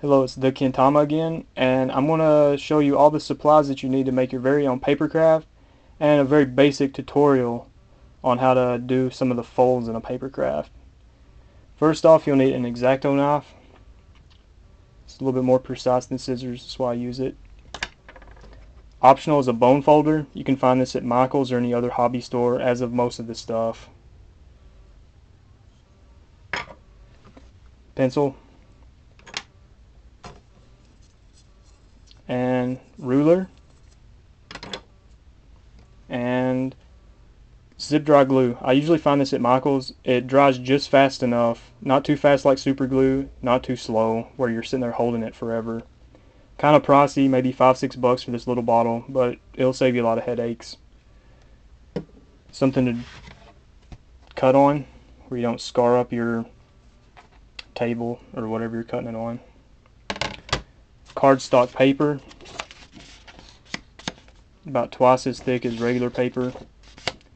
Hello, it's the Kintama again, and I'm going to show you all the supplies that you need to make your very own papercraft and a very basic tutorial on how to do some of the folds in a papercraft. First off, you'll need an Exacto knife. It's a little bit more precise than scissors, that's why I use it. Optional is a bone folder. You can find this at Michael's or any other hobby store, as of most of the stuff. Pencil and ruler and zip dry glue. I usually find this at Michael's. It dries just fast enough, not too fast like super glue, not too slow where you're sitting there holding it forever. Kind of pricey, maybe $5-6 for this little bottle, but it'll save you a lot of headaches. Something to cut on where you don't scar up your table or whatever you're cutting it on. Cardstock paper, about twice as thick as regular paper.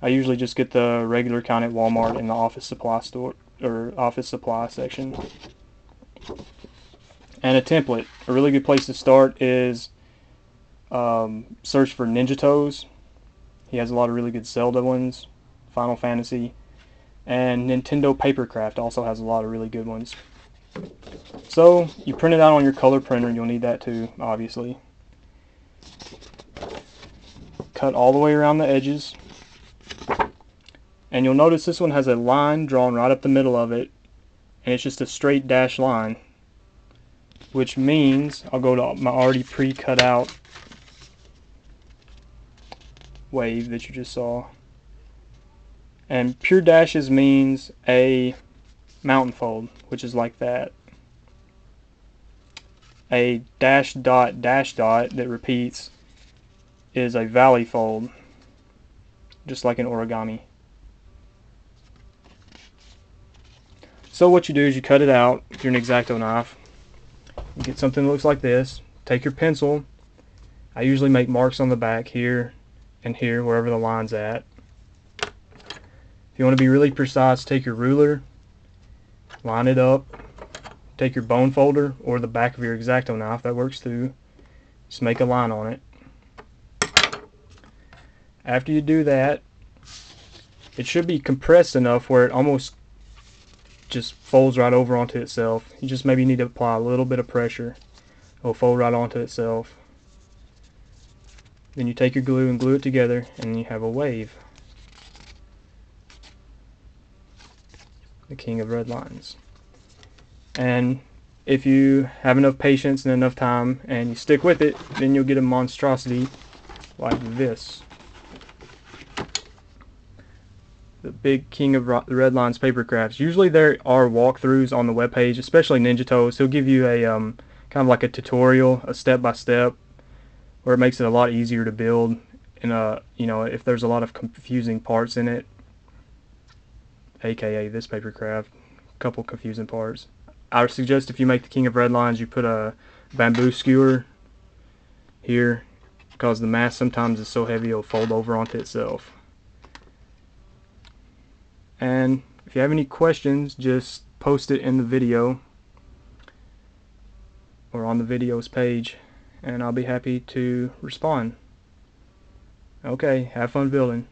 I usually just get the regular kind at Walmart in the office supply store or office supply section. And a template. A really good place to start is search for Ninja Toes. He has a lot of really good Zelda ones, Final Fantasy, and Nintendo Papercraft also has a lot of really good ones. So you print it out on your color printer, you'll need that too, obviously. Cut all the way around the edges. And you'll notice this one has a line drawn right up the middle of it, and it's just a straight dash line, which means I'll go to my already pre-cut out wave that you just saw. And pure dashes means a mountain fold, which is like that. A dash dot that repeats is a valley fold, just like an origami. So what you do is you cut it out with your Exacto knife. You get something that looks like this. Take your pencil. I usually make marks on the back here and here, wherever the line's at. If you want to be really precise, take your ruler, line it up. Take your bone folder or the back of your Exacto knife, that works too. Just make a line on it. After you do that, it should be compressed enough where it almost just folds right over onto itself. You just maybe need to apply a little bit of pressure. It'll fold right onto itself. Then you take your glue and glue it together, and you have a wave. The king of red lines. And if you have enough patience and enough time and you stick with it, then you'll get a monstrosity like this. The big king of the red lines papercrafts. Usually there are walkthroughs on the webpage, especially Ninja Toes. He'll give you a kind of like a tutorial, a step-by-step, where it makes it a lot easier to build. And you know, if there's a lot of confusing parts in it, aka this papercraft, a couple confusing parts. I would suggest if you make the king of red lines, you put a bamboo skewer here, because the mass sometimes is so heavy it'll fold over onto itself. And if you have any questions, just post it in the video or on the videos page, and I'll be happy to respond. Okay, have fun building.